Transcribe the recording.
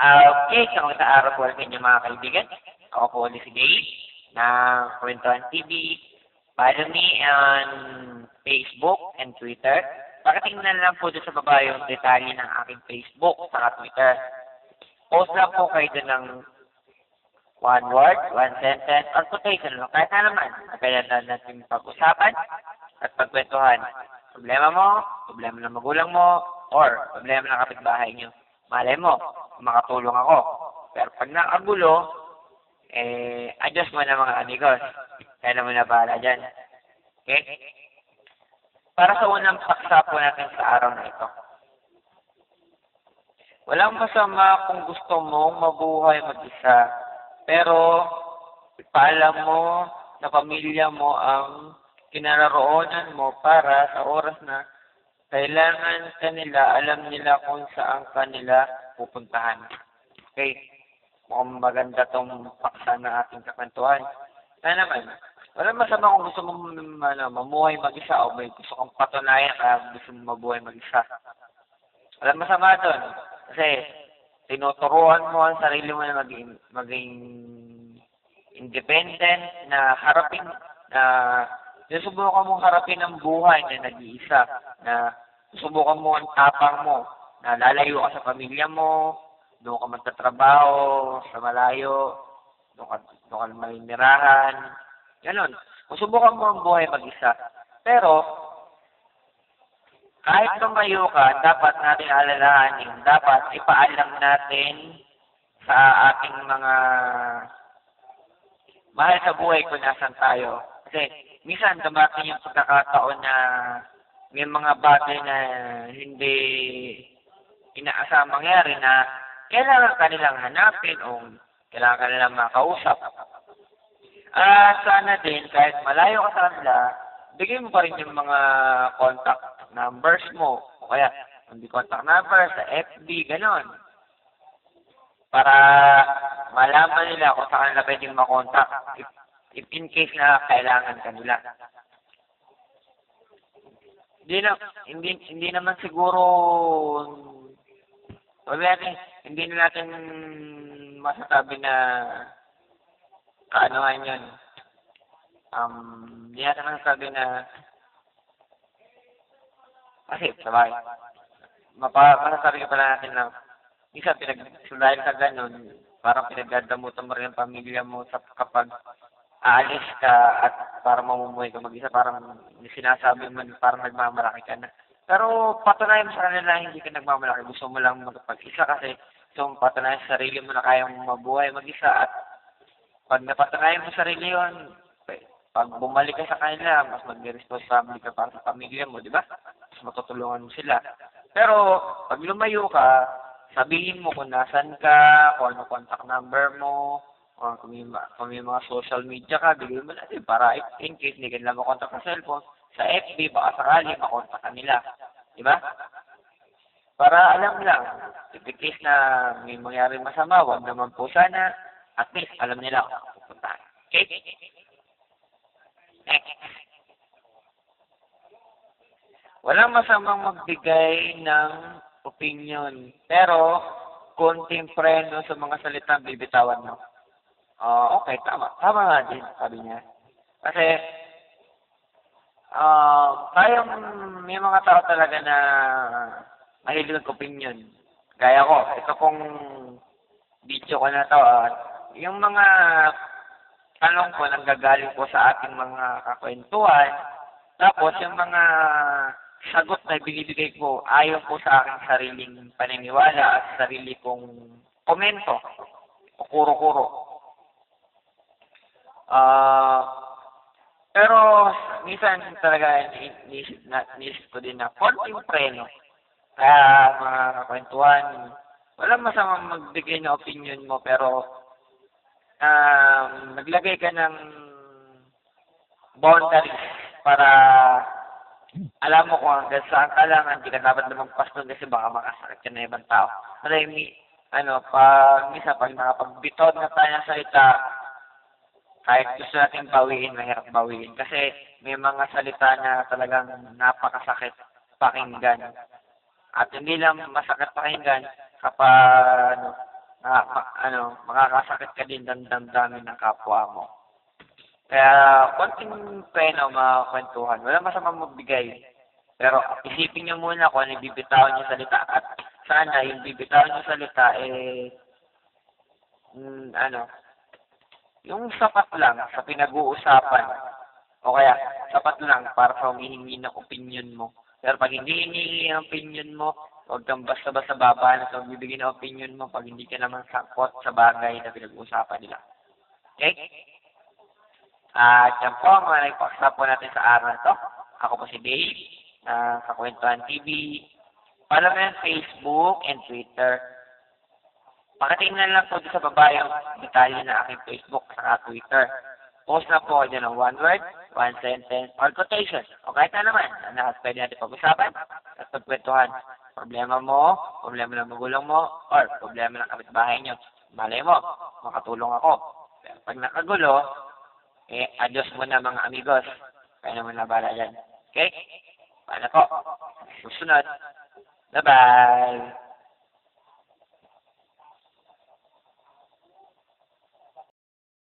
Okay, kamusta araw po sa inyo mga kaibigan? Ako po ulit si Jay ng Kwentuhan TV. Follow me on Facebook and Twitter. Pakatingnan lang po doon sa baba yung detalye ng aking Facebook at Twitter. Post lang po kayo doon ng one word, one sentence, or quotation lang. Kahit na naman, kaya na natin pag-usapan at pagkwentuhan. Problema mo, problema ng magulang mo, or problema ng kapitbahay nyo. Malay mo, makatulong ako. Pero pag nakagulo, adjust mo na mga amigos. Kaya naman na bahala dyan. Okay? Para sa unang paksa po natin sa araw na ito. Walang masama kung gusto mong mabuhay mag-isa. Pero, ipaalam mo na pamilya mo ang kinaroroonan mo para sa oras na kailangan kanila, alam nila kung saan kanila pupuntahan. Okay? Mukhang maganda tong paksa na ating kakwentuhan. Kaya naman, walang masama kung gusto mong mamuhay mag-isa o may gusto kong patunayan kaya gusto mong mabuhay mag-isa. Walang masama doon. Kasi, tinuturuan mo ang sarili mo na maging independent, na harapin, na susubukan mong harapin ang buhay na nag-iisa, na susubukan mo ang tapang mo, na lalayo ka sa pamilya mo, doon ka magtatrabaho, sa malayo, doon ka maninirahan, gano'n. Susubukan mo ang buhay mag-isa. Pero, kahit tumayo ka, dapat natin alalahanin, dapat ipaalam natin sa ating mga mahal sa buhay kung nasan tayo. Kasi, minsan dumating yung pagkakataon na may mga bagay na hindi inaasam mangyari na kailangan kanilang hanapin o kailangan kanilang makausap. Sana din, kahit malayo ka sa kanila, bigyan mo pa rin yung mga contact numbers mo. O kaya, hindi contact number sa FB, gano'n. Para malaman nila kung saan nila pwedeng makontak if in case na kailangan kanila. Hindi naman siguro hindi na natin masasabi na kaanohan yun. Hindi natin masasabi na kasi sabay masasabi ka pala natin na isa dahil sa ganun parang pinagdadamutan mo rin ang pamilya mo kapag aalis ka at para mamumuhay ka mag-isa, parang sinasabi mo parang nagmamalaki ka na. Pero patunayan mo sa kanila na hindi ka nagmamalaki. Gusto mo lang magpag-isa kasi gusto mo patunayan sa sarili mo na kaya mo mabuhay mag-isa. At pag napatunayan mo sa sarili yun, pag bumalik ka sa kanila, mas mag-responsible ka para sa pamilya mo, di ba? Mas matutulungan mo sila. Pero pag lumayo ka, sabihin mo kung nasan ka, kung ano contact number mo, kung may mga social media ka, bigyan mo natin para in case hindi ka nila makontak sa cellphone, sa FB, baka sakali makontak ka nila. Diba? Para alam lang, if in case na may mangyari masama, wag naman po sana, at least alam nila kung pupuntahan. Okay? Next. Walang masamang magbigay ng opinion, pero konting preno sa mga salitang bibitawan mo. Okay, tama. Tama nga din, sabi niya. Kasi, may mga tao talaga na mahilig ng opinion. Gaya ko, ito pong video ko na to, yung mga tanong ko nanggagaling po sa ating mga kakwentuhan, tapos yung mga sagot na binibigay ko ayon po sa aking sariling paniniwala at sarili kong komento o kuro-kuro. Pero minsan talaga nisip ko din na konting preno. Kaya mga kakwentuhan, walang masamang magbigay ng opinion mo pero naglagay ka ng boundaries para alam mo kung hanggang saan ka lang, hindi ka dapat lumagpas doon kasi baka makasakit ka na ibang tao. Kasi pag nakapagbitod na tayo ng salita, kahit gusto natin bawiin, mahirap bawiin. Kasi may mga salita na talagang napakasakit pakinggan. At hindi lang masakit pakinggan kapag makakasakit ka din ng damdamin ng kapwa mo. Kaya, konting pena o mga kwentuhan, wala masamang magbigay. Pero isipin niyo muna kung ano yung bibitawan niyo salita at sana yung bibitawan niyo salita ano, yung sapat lang sa pinag-uusapan o kaya sapat lang para sa humihingi ng opinion mo. Pero pag hindi hinihingi ang opinion mo, huwag kang basta-basta babaan sa magbibigay ng opinion mo pag hindi ka naman sakot sa bagay na pinag-uusapan nila. Okay? At yan po ang mga nagpakasap po natin sa araw na to. Ako po si Dave, Kakwentuhan TV. Follow mo yung Facebook and Twitter. Pakatingnan lang po sa baba yung detalye na aking Facebook at Twitter. Post na po dyan ng one word, one sentence, or quotation. O kahit na naman, na pwede natin pag-usapan at pagkwentuhan. Problema mo, problema ng magulang mo, or problema ng kapitbahay nyo. Malay mo, makatulong ako. Pero pag nakagulo, adios muna mga amigos. Kaya naman nabala dyan. Okay? Paano po? Susunod. Bye-bye!